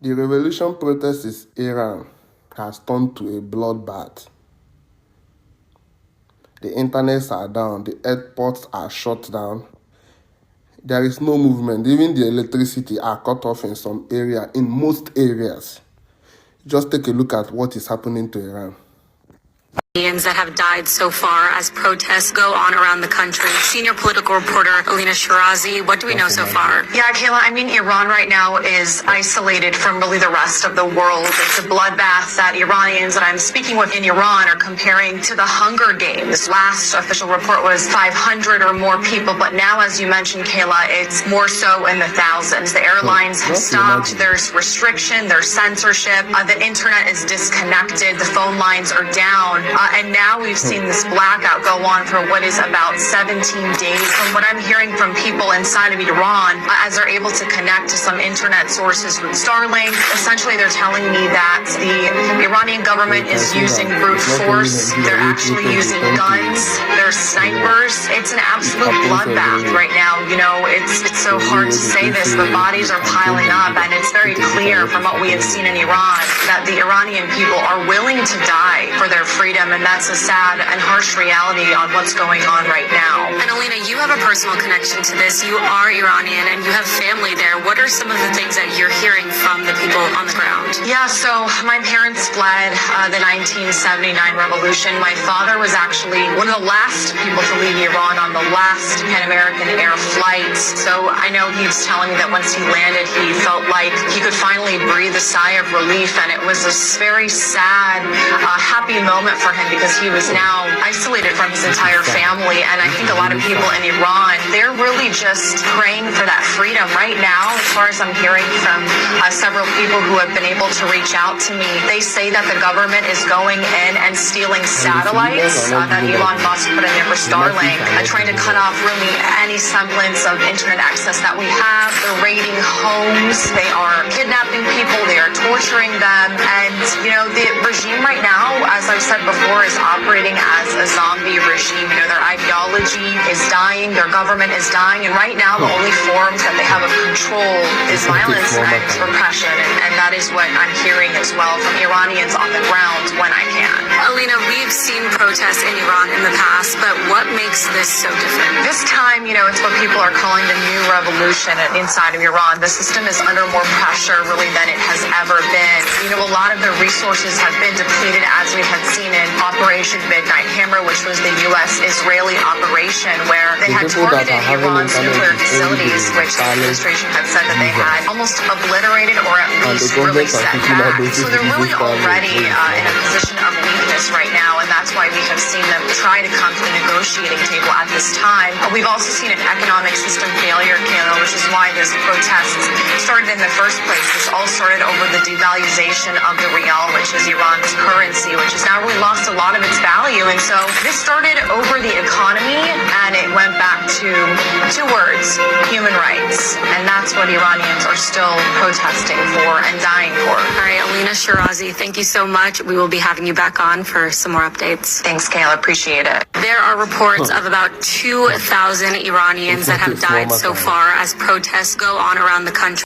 The revolution protest in Iran has turned to a bloodbath. The internets are down, the airports are shut down. There is no movement. Even the electricity are cut off in some area, in most areas. Just take a look at what is happening to Iran. That have died so far as protests go on around the country. Senior political reporter Alina Shirazi, what do we know so far? Yeah, Kayla, I mean, Iran right now is isolated from really the rest of the world. It's a bloodbath that Iranians that I'm speaking with in Iran are comparing to the Hunger Games. Last official report was 500 or more people, but now, as you mentioned, Kayla, it's more so in the thousands. The airlines have stopped. There's restriction, there's censorship. The internet is disconnected. The phone lines are down. And now we've seen this blackout go on for what is about 17 days. From what I'm hearing from people inside of Iran, as they're able to connect to some internet sources with Starlink, essentially they're telling me that the Iranian government is using brute force. They're actually using guns. They're snipers. It's an absolute bloodbath right now. You know, it's so hard to say this, but bodies are piling up, and it's very clear from what we have seen in Iran that the Iranian people are willing to die for their freedom. And that's a sad and harsh reality on what's going on right now. And Alina, you have a personal connection to this. You are Iranian and you have family there. What are some of the things that you're hearing from the people on the ground? Yeah, so my parents fled the 1979 revolution. My father was actually one of the last people to leave Iran on the last Pan American Air flight. So I know he was telling me that once he landed, he felt like he could finally breathe a sigh of relief. And it was this very sad, happy moment for him, because he was now isolated from his entire family. And I think a lot of people in Iran, they're really just praying for that freedom right now. As far as I'm hearing from several people who have been able to reach out to me, they say that the government is going in and stealing satellites that Elon Musk put in there for Starlink, trying to cut off really any semblance of internet access that we have. They're raiding homes, they are kidnapping people, they are torturing them. And, you know, the regime right now, as I've said before, is operating as a zombie regime. You know, their ideology is dying, their government is dying, and right now the only forms that they have of control is violence and repression, and that is what I'm hearing as well from Iranians on the ground when I can. Alina, we've seen protests in Iran in the past, but what makes this so different? This time, you know, it's what people are calling the new revolution inside of Iran. The system is under more pressure really than it has ever been. You know, a lot of the resources have been depleted, as we have seen in Operation Midnight Hammer, which was the U.S.-Israeli operation where they had targeted Iran's nuclear facilities, which the administration had said that they had almost obliterated or at least really set back. So they're really already in a position of weakness right now, and that's why we have seen them try to come to the negotiating table at this time. But we've also seen an economic system failure, Kayla, which is why this protest started in the first place. This all started over the devaluation of the rial, which is Iran's currency, which has now really lost a lot of its value. And so this started over the economy, and it went back to two words: human rights. And that's what Iranians are still protesting for and dying for. All right, Alina Shirazi, thank you so much. We will be having you back on for some more updates. Thanks, Kayla. Appreciate it. There are reports of about 2,000 Iranians that have died so far as protests go on around the country.